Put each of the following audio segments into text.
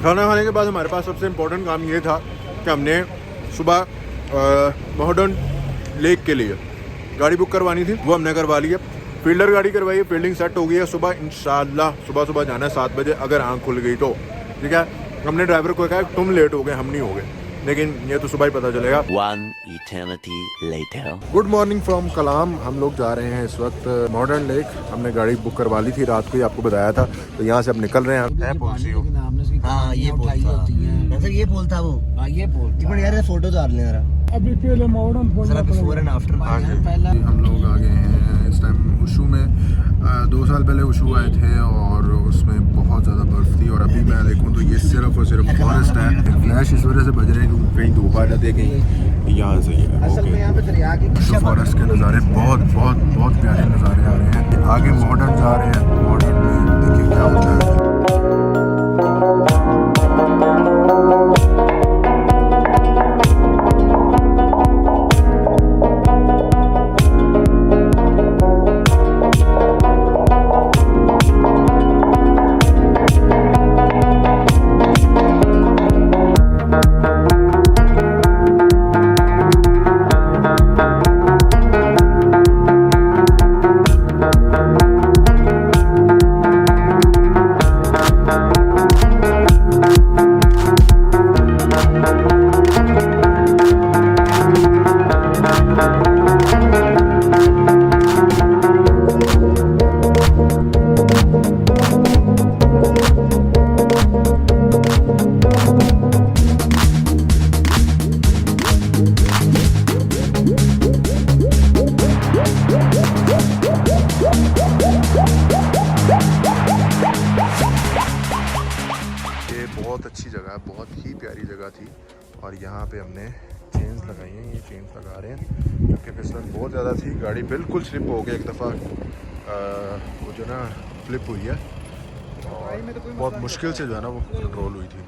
खाना खाने के बाद हमारे पास सबसे इम्पोर्टेंट काम ये था कि हमने सुबह मॉडर्न लेक के लिए गाड़ी बुक करवानी थी, वो हमने करवा ली है। फील्डर गाड़ी करवाई है, फील्डिंग सेट हो गई है। सुबह इंशाल्लाह सुबह जाना है 7 बजे, अगर आँख खुल गई तो। ठीक है, हमने ड्राइवर को कहा तुम लेट हो गए, हम नहीं हो गए, लेकिन ये तो सुबह ही पता चलेगा। One eternity later. Good morning from Kalam. हम लोग जा रहे हैं इस वक्त मॉडर्न लेक। हमने गाड़ी बुक करवा ली थी रात को ही, आपको बताया था। तो यहाँ से अब निकल रहे हैं। हाँ ये पोल था, सर ये पोल था वो। हाँ ये पोल। एक मिनट यार फोटो उतार लें जरा। अभी पहले modern sir before and after. हम लोग आ गए हैं इस टाइम उशू में। 2 साल पहले उशू आए थे और उसमें बहुत ज़्यादा बर्फ़ थी, और अभी मैं देखूँ तो ये सिर्फ और सिर्फ फॉरेस्ट है। फ्लैश इस वजह से बज रहे हैं कि कहीं धूप आ जाती है, कहीं यहाँ से ही है। उशू फॉरेस्ट के नज़ारे बहुत प्यारे नज़ारे आ रहे हैं। आगे मॉडर्न जा रहे हैं, मॉडर्न में देखिए क्या होता है। बहुत अच्छी जगह है, बहुत ही प्यारी जगह थी। और यहाँ पे हमने चेन्स लगाई हैं, ये चेन्स लगा रहे हैं क्योंकि फिसलन बहुत ज़्यादा थी। गाड़ी बिल्कुल स्लिप हो गई एक दफ़ा, वो जो ना फ्लिप हुई है और बहुत मुश्किल से जो है ना वो कंट्रोल हुई थी।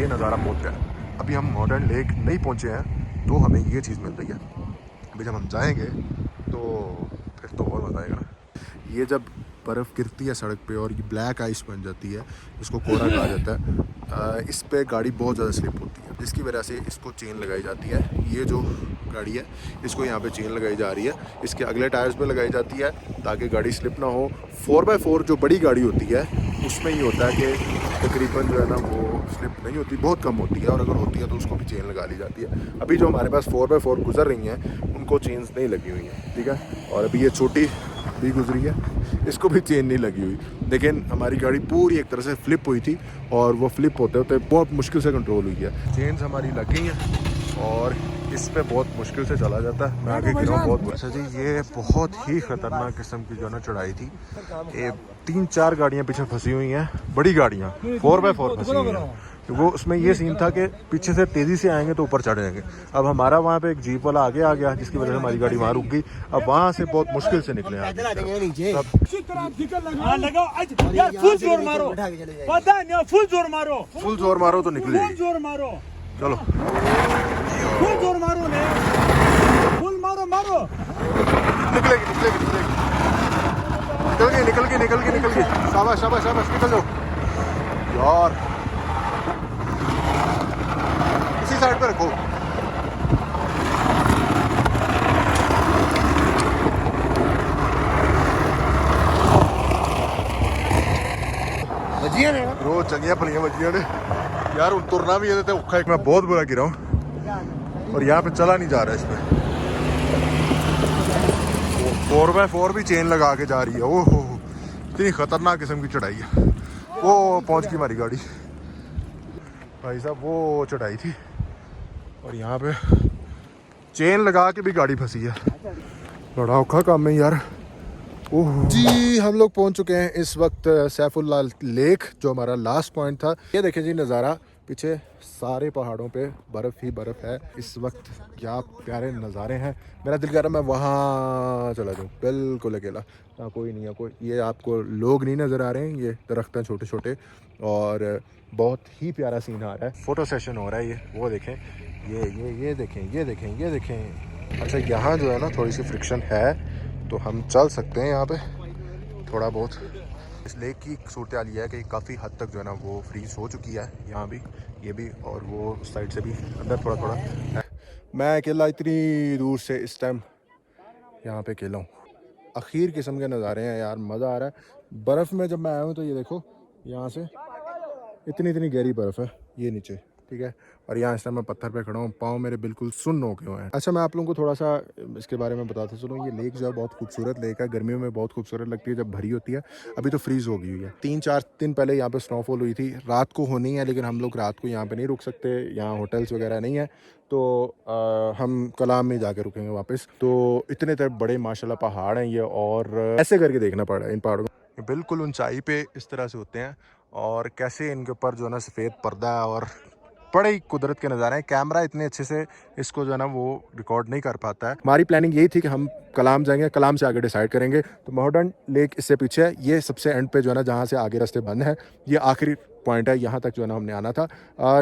ये नज़ारा बहुत प्यारा। अभी हम मॉडर्न लेक नहीं पहुँचे हैं तो हमें ये चीज़ मिल रही है। अभी जब हम जाएंगे तो फिर तो और मज़ा आएगा। ये जब बर्फ़ गिरती है सड़क पे और ये ब्लैक आइस बन जाती है, इसको कोहरा कहा जाता है, इस पे गाड़ी बहुत ज़्यादा स्लिप होती है, जिसकी वजह से इसको चेन लगाई जाती है। ये जो गाड़ी है इसको यहाँ पे चेन लगाई जा रही है, इसके अगले टायर्स पे लगाई जाती है ताकि गाड़ी स्लिप ना हो। 4x4 जो बड़ी गाड़ी होती है उसमें ये होता है कि तकरीबन जो है ना वो स्लिप नहीं होती, बहुत कम होती है, और अगर होती है तो उसको भी चेन लगा ली जाती है। अभी जो हमारे पास 4x4 गुजर रही हैं उनको चेन्स नहीं लगी हुई हैं, ठीक है। और अभी ये छोटी भी गुजरी है, इसको भी चेन नहीं लगी हुई, लेकिन हमारी गाड़ी पूरी एक तरह से फ्लिप हुई थी और वो फ्लिप होते होते बहुत मुश्किल से कंट्रोल हुई है। चेन्स हमारी लग गई हैं और इस पे बहुत मुश्किल से चला जाता है। मैं आगे गिरा हूँ बहुत। अच्छा जी, ये बहुत ही ख़तरनाक किस्म की जो है ना चढ़ाई थी। ये 3-4 गाड़ियाँ पीछे फंसी हुई हैं, बड़ी गाड़ियाँ 4x4 फंसी हुई हैं। वो उसमें ये सीन था कि पीछे से तेज़ी से आएंगे तो ऊपर चढ़ जाएंगे। अब हमारा वहाँ पे एक जीप वाला आगे आ गया, जिसकी वजह से हमारी गाड़ी वहाँ रुक गई। अब वहाँ से बहुत मुश्किल से निकले हैं। फुल जोर मारो तो निकले। चलो फुल जोर मारो ने, फुल मारो निकलेगी। निकल गई। शाबाश निकल जाओ यार, इसी साइड पे रखो। बजिया ने रोज चंगिया भलियां बजिया ने यार, तुरना भी है औखा। एक मैं बहुत बुरा गिरा हूँ और यहाँ पे चला नहीं जा रहा है। इसमें 4x4 भी चेन लगा के जा रही है। ओहो, इतनी खतरनाक किस्म की चढ़ाई है। वो पहुँच गई हमारी गाड़ी भाई साहब, वो चढ़ाई थी और यहाँ पे चेन लगा के भी गाड़ी फंसी है। बड़ा औखा काम है यार। ओह जी, हम लोग पहुँच चुके हैं इस वक्त सैफुल्ला लेक, जो हमारा लास्ट पॉइंट था। ये देखें जी नज़ारा, पीछे सारे पहाड़ों पे बर्फ़ ही बर्फ़ है इस वक्त। क्या प्यारे नज़ारे हैं। मेरा दिल कर रहा है मैं वहाँ चला जाऊँ, बिल्कुल अकेला, ना कोई नहीं है। कोई ये आपको लोग नहीं नज़र आ रहे हैं, ये दरख्त हैं छोटे छोटे, और बहुत ही प्यारा सीन आ रहा है। फ़ोटो सेशन हो रहा है। ये वो देखें, ये देखें। अच्छा, यहाँ जो है ना थोड़ी सी फ्रिक्शन है, तो हम चल सकते हैं यहाँ पे थोड़ा बहुत, इस लेक की सूरत हाल ये है कि काफ़ी हद तक जो है ना वो फ्रीज हो चुकी है, यहाँ भी, ये भी, और वो साइड से भी अंदर थोड़ा थोड़ा है। मैं अकेला इतनी दूर से इस टाइम यहाँ पे अकेला हूँ। आखिर किस्म के नज़ारे हैं यार, मज़ा आ रहा है। बर्फ़ में जब मैं आया हूँ तो ये देखो, यहाँ से इतनी इतनी गहरी बर्फ़ है ये नीचे, ठीक है। और यहाँ इस टाइम मैं पत्थर पे खड़ा हूँ, पाँव मेरे बिल्कुल सुन्न हो गए हुए हैं। अच्छा, मैं आप लोगों को थोड़ा सा इसके बारे में बताता चलूँ। ये लेक जो है बहुत खूबसूरत लेक है, गर्मियों में बहुत खूबसूरत लगती है जब भरी होती है। अभी तो फ्रीज़ हो गई हुई है। 3-4 दिन पहले यहाँ पे स्नोफॉल हुई थी, रात को होनी है, लेकिन हम लोग रात को यहाँ पे नहीं रुक सकते, यहाँ होटल्स वगैरह नहीं है, तो हम कलाम में जाके रुकेंगे वापस। तो इतने तरह बड़े माशाल्लाह पहाड़ हैं ये, और ऐसे करके देखना पड़ा है इन पहाड़ों को। बिल्कुल ऊंचाई पे इस तरह से होते हैं, और कैसे इनके ऊपर जो है ना सफ़ेद पर्दा है, और बड़े ही कुदरत के नज़ारे हैं। कैमरा इतने अच्छे से इसको जो है ना वो रिकॉर्ड नहीं कर पाता है। हमारी प्लानिंग यही थी कि हम कलाम जाएंगे, कलाम से आगे डिसाइड करेंगे। तो मॉडर्न लेक इससे पीछे है, ये सबसे एंड पे जो है ना जहाँ से आगे रास्ते बंद है, ये आखिरी पॉइंट है, यहाँ तक जो है ना हमने आना था।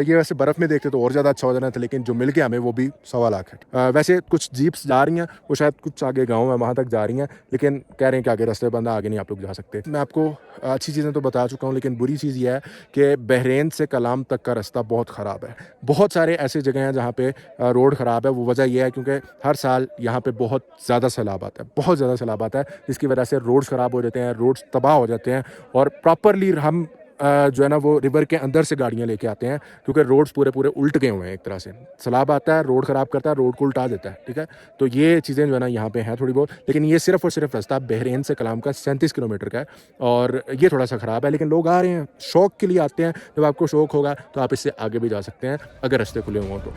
ये वैसे बर्फ़ में देखते तो और ज़्यादा अच्छा हो जाना था, लेकिन जो मिल गया हमें वो भी 1.25 लाख है। वैसे कुछ जीप्स जा रही हैं, वो शायद कुछ आगे गाँव है वहाँ तक जा रही हैं, लेकिन कह रहे हैं कि आगे रास्ते बंद है, आगे नहीं आप लोग जा सकते। मैं आपको अच्छी चीज़ें तो बता चुका हूँ, लेकिन बुरी चीज़ ये है कि बहरीन से कलाम तक का रास्ता बहुत ख़राब है। बहुत सारे ऐसे जगह हैं जहाँ पे रोड ख़राब है। वो वजह यह है क्योंकि हर साल यहाँ पे बहुत ज़्यादा सैलाब आता है, बहुत ज़्यादा सैलाब आता है, जिसकी वजह से रोड्स ख़राब हो जाते हैं, रोड्स तबाह हो जाते हैं, और प्रॉपरली हम जो है ना वो रिवर के अंदर से गाड़ियाँ लेके आते हैं, क्योंकि रोड्स पूरे पूरे उल्ट गए हुए हैं। एक तरह से सैलाब आता है, रोड ख़राब करता है, रोड को उल्टा देता है, ठीक है। तो ये चीज़ें जो है ना यहाँ पे हैं थोड़ी बहुत, लेकिन ये सिर्फ और सिर्फ रास्ता बहरीन से कलाम का 37 किलोमीटर का है, और ये थोड़ा सा ख़राब है, लेकिन लोग आ रहे हैं, शौक के लिए आते हैं। जब आपको शौक होगा तो आप इससे आगे भी जा सकते हैं अगर रास्ते खुले हों तो।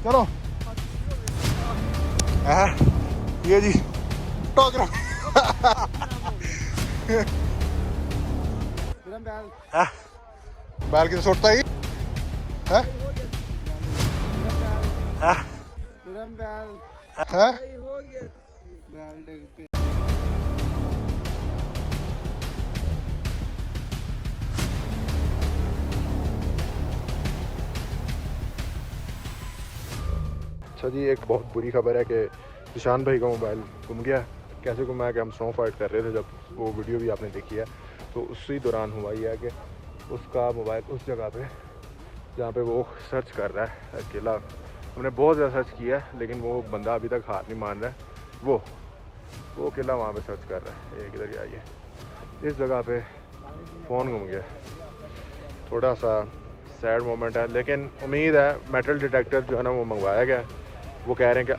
चलो ये जी टोकरा बैल की तो सुटता ही अच्छा जी, एक बहुत बुरी खबर है कि निशान भाई का मोबाइल गुम गया। कैसे गुमा है कि हम स्नो फाइट कर रहे थे, जब वो वीडियो भी आपने देखी है, तो उसी दौरान हुआ ही है कि उसका मोबाइल उस जगह पे जहाँ पे वो सर्च कर रहा है अकेला। हमने बहुत ज़्यादा सर्च किया है, लेकिन वो बंदा अभी तक हाथ नहीं मान रहा है। वो अकेला वहाँ पे सर्च कर रहा है। एक इधर आइए, इस जगह पे फ़ोन गुम गया। थोड़ा सा सैड मोमेंट है, लेकिन उम्मीद है मेटल डिटेक्टर जो है ना वो मंगवाया गया। वो कह रहे हैं कि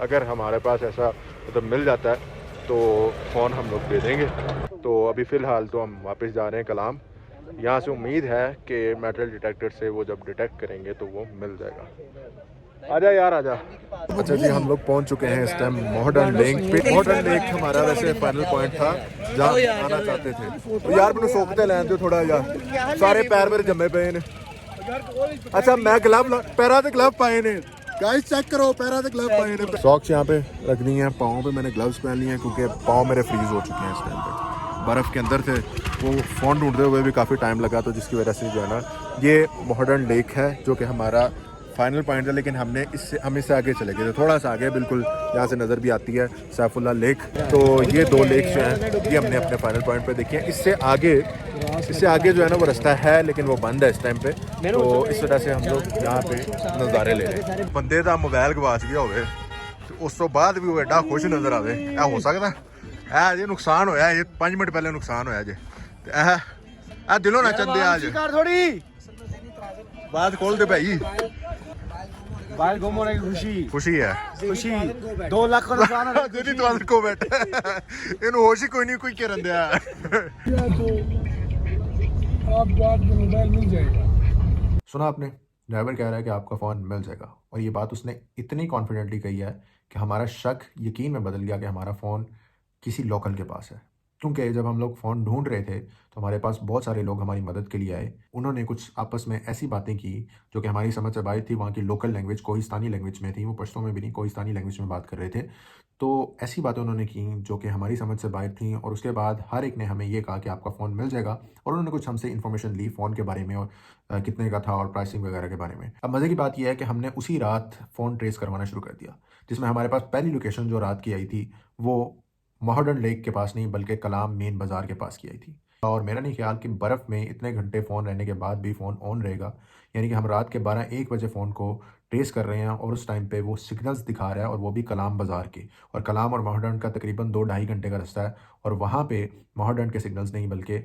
अगर हमारे पास ऐसा मतलब मिल जाता है तो फ़ोन हम लोग दे देंगे। तो अभी फ़िलहाल तो हम वापस जा रहे हैं कलाम। यहाँ से उम्मीद है कि मेटल डिटेक्टर से वो जब डिटेक्ट करेंगे तो वो मिल जाएगा। आजा यार आजा। अच्छा जी, हम लोग पहुँच चुके हैं इस टाइम मॉडर्न लेक पे। मॉडर्न लेक हमारा वैसे फाइनल पॉइंट था जहाँ आना चाहते थे। तो यार मैंने सोखते लें दो थोड़ा यार, सारे पैर मेरे जमे पे ने। अच्छा मैं ग्लव पैरा ते ग्लव पाए ने, गाइस चेक करो, पैरा ते ग्लव पाए ने। सॉक्स यहाँ पे रखनी है, पाँव पे मैंने ग्लव्स पहन लिए हैं क्योंकि पाँव मेरे फ्रीज हो चुके हैं इस टाइम पे। बर्फ़ के अंदर थे, वो फ़ोन ढूंढते हुए भी काफ़ी टाइम लगा, तो जिसकी वजह से जो है ना ये मॉडर्न लेक है जो कि हमारा फाइनल पॉइंट है। लेकिन हम इससे आगे चले गए थे, थोड़ा सा आगे, बिल्कुल यहाँ से नज़र भी आती है सैफुल्ला लेक। तो ये दो लेक जो हैं ये हमने अपने फाइनल पॉइंट पे देखी है। इससे आगे जो है ना वो रास्ता है, लेकिन वो बंद है इस टाइम पे। तो इस वजह से हम लोग यहाँ पे नज़ारे ले रहे हैं। बंदे का मोबाइल गवाच गया होवे तो उस तो बाद भी वो एडा खुश नज़र आवे, ऐ हो सकता है? ये नुकसान होया, ये 5 मिनट पहले नुकसान होया जे, ऐ दिलों ना चंदे आज थोड़ी बात खोल दे भाई। बाल गुम होने की खुशी है, खुशी 2 लाख का नुकसान है। जेदी तो को बैठ इनु होश ही कोई नहीं, कोई करन दिया। आपको आपका मोबाइल मिल जाएगा। सुना आपने, ड्राइवर कह रहा है कि आपका फ़ोन मिल जाएगा, और ये बात उसने इतनी कॉन्फिडेंटली कही है कि हमारा शक यकीन में बदल गया कि हमारा फ़ोन किसी लोकल के पास है। क्योंकि जब हम लोग फ़ोन ढूंढ रहे थे तो हमारे पास बहुत सारे लोग हमारी मदद के लिए आए। उन्होंने कुछ आपस में ऐसी बातें की जो कि हमारी समझ से बाहर थी। वहाँ की लोकल लैंग्वेज कोहिस्तानी लैंग्वेज में थी, वो पश्तो में भी नहीं, कोहिस्तानी लैंग्वेज में बात कर रहे थे। तो ऐसी बातें उन्होंने की जो कि हमारी समझ से बाहर थी, और उसके बाद हर एक ने हमें ये कहा कि आपका फ़ोन मिल जाएगा, और उन्होंने कुछ हमसे इन्फॉर्मेशन ली फ़ोन के बारे में और कितने का था और प्राइसिंग वगैरह के बारे में। अब मज़े की बात यह है कि हमने उसी रात फ़ोन ट्रेस करवाना शुरू कर दिया, जिसमें हमारे पास पहली लोकेशन जो रात की आई थी वो मोहर्डन लेक के पास नहीं बल्कि कलाम मेन बाज़ार के पास की आई थी। और मेरा नहीं ख्याल कि बर्फ़ में इतने घंटे फ़ोन रहने के बाद भी फ़ोन ऑन रहेगा। यानी कि हम रात के 12-1 बजे फ़ोन को ट्रेस कर रहे हैं और उस टाइम पे वो सिग्नल्स दिखा रहा है, और वो भी कलाम बाज़ार के। और कलाम और मोहर्डन का तकरीबन 2-2.5 घंटे का रास्ता है, और वहाँ पे मोहर्डन के सिग्नल्स नहीं बल्कि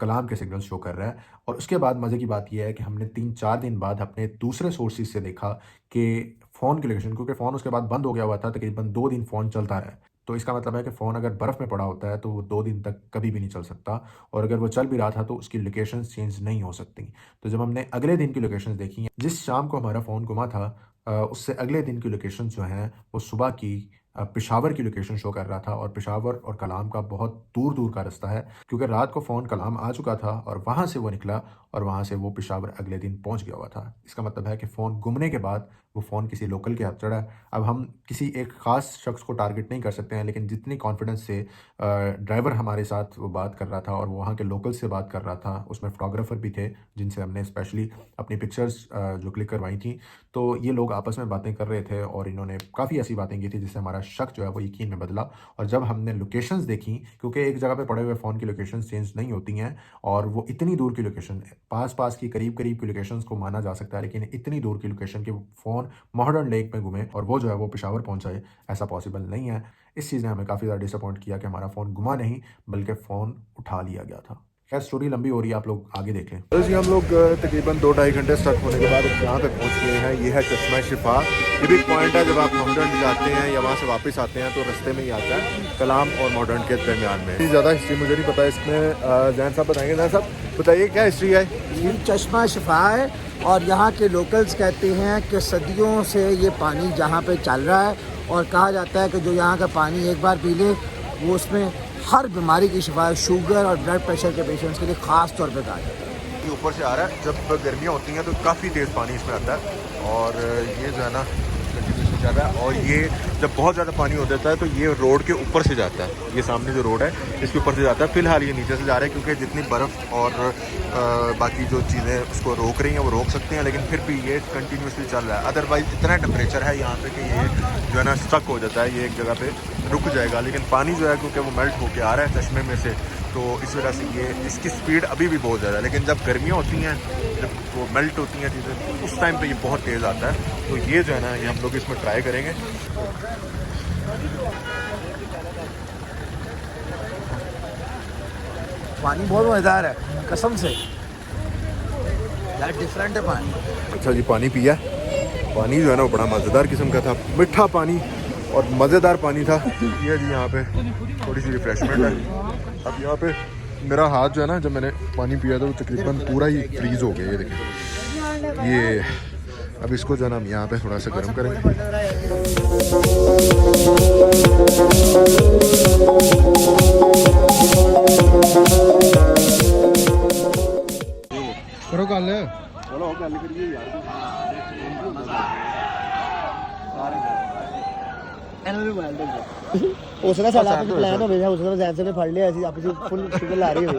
कलाम के सिग्नल्स शो कर रहा है। और उसके बाद मज़े की बात यह है कि हमने 3-4 दिन बाद अपने दूसरे सोर्सेज से देखा कि फ़ोन की लोकेशन, क्योंकि फ़ोन उसके बाद बंद हो गया हुआ था, तकरीबन 2 दिन फ़ोन चलता रहा। तो इसका मतलब है कि फ़ोन अगर बर्फ़ में पड़ा होता है तो वो 2 दिन तक कभी भी नहीं चल सकता, और अगर वो चल भी रहा था तो उसकी लोकेशंस चेंज नहीं हो सकती। तो जब हमने अगले दिन की लोकेशंस देखी, जिस शाम को हमारा फ़ोन गुमा था, उससे अगले दिन की लोकेशन जो हैं वो सुबह की पेशावर की लोकेशन शो कर रहा था, और पेशावर और कलाम का बहुत दूर दूर का रास्ता है, क्योंकि रात को फ़ोन कलाम आ चुका था और वहाँ से वो निकला, और वहाँ से वो पेशावर अगले दिन पहुँच गया हुआ था। इसका मतलब है कि फ़ोन गुमने के बाद वो फ़ोन किसी लोकल के हाथ चढ़ा है। अब हम किसी एक ख़ास शख्स को टारगेट नहीं कर सकते हैं, लेकिन जितनी कॉन्फिडेंस से ड्राइवर हमारे साथ वो बात कर रहा था और वहाँ के लोकल से बात कर रहा था, उसमें फ़ोटोग्राफ़र भी थे जिनसे हमने स्पेशली अपनी पिक्चर्स जो क्लिक करवाई थी। तो ये लोग आपस में बातें कर रहे थे और इन्होंने काफ़ी ऐसी बातें की थी जिससे हमारा शक जो है वो यकीन में बदला। और जब हमने लोकेशंस देखी, क्योंकि एक जगह पे पड़े हुए फ़ोन की लोकेशंस चेंज नहीं होती हैं, और वो इतनी दूर की लोकेशन, पास-पास की करीब-करीब की लोकेशंस को माना जा सकता है, लेकिन इतनी दूर की लोकेशन के फ़ोन मोहर्डन लेक में घूमे और वो जो है वो पेशावर पहुँचाए, ऐसा पॉसिबल नहीं है। इस चीज़ ने हमें काफ़ी ज़्यादा डिसअपॉइंट किया कि हमारा फ़ोन गुमा नहीं बल्कि फ़ोन उठा लिया गया था। खैर स्टोरी लंबी हो रही है, आप लोग आगे देख लें। तो जी हम लोग तकरीबन 2-2.5 घंटे स्टक होने के बाद यहाँ तक पहुँच गए हैं। ये है चश्मा शिफा। ये भी एक पॉइंट है, जब आप मोहर्डन जाते हैं या वहाँ से वापस आते हैं तो रास्ते में ही आता है, कलाम और मोहर्डन के दरमियान में। ज़्यादा हिस्ट्री मुझे नहीं पता, इसमें जैन साहब बताएंगे। जैन साहब बताइए क्या हिस्ट्री है? ये चश्मा शिफा है, और यहाँ के लोकल्स कहते हैं कि सदियों से ये पानी जहाँ पे चल रहा है, और कहा जाता है कि जो यहाँ का पानी एक बार पी ले वो उसमें हर बीमारी की शिफा, शुगर और ब्लड प्रेशर के पेशेंट्स के लिए ख़ास तौर पे कहा जाता है। ये ऊपर से आ रहा है, जब गर्मियाँ होती हैं तो काफ़ी तेज़ पानी इसमें आता है, और ये जो है ना कंटिन्यूसली चल रहा है। और ये जब बहुत ज़्यादा पानी हो जाता है तो ये रोड के ऊपर से जाता है, ये सामने जो रोड है इसके ऊपर से जाता है। फ़िलहाल ये नीचे से जा रहा है क्योंकि जितनी बर्फ़ और बाकी जो चीज़ें उसको रोक रही हैं वो रोक सकते हैं, लेकिन फिर भी ये कंटिन्यूसली चल रहा है। अदरवाइज़ इतना टेम्परेचर है यहाँ पे कि ये जो है ना स्टक हो जाता है, ये एक जगह पे रुक जाएगा। लेकिन पानी जो है क्योंकि वो मेल्ट होके आ रहा है चश्मे में से, तो इस वजह से ये इसकी स्पीड अभी भी बहुत ज़्यादा है। लेकिन जब गर्मियाँ होती हैं, जब वो मेल्ट होती हैं चीज़ें, तो उस टाइम पे ये बहुत तेज़ आता है। तो ये जो है ना, ये हम लोग इसमें ट्राई करेंगे। पानी बहुत मज़ेदार है कसम से यार, डिफरेंट है पानी। अच्छा जी, पानी पिया। पानी जो है ना वो बड़ा मज़ेदार किस्म का था, मीठा पानी और मज़ेदार पानी था। ये जी यहाँ पे थोड़ी सी रिफ्रेशमेंट है। अब यहाँ पे मेरा हाथ जो है ना, जब मैंने पानी पिया था वो तकरीबन पूरा ही फ्रीज़ हो गया। ये देखिए, ये अब इसको जो है ना हम यहाँ पे थोड़ा सा गर्म करेंगे। करो गल, चलो गल करिए यार। उसने साला कुछ प्लान हो गया, उसने जैसे ने फड़ लिया ऐसी आपसी फुल शुगर ला रही है।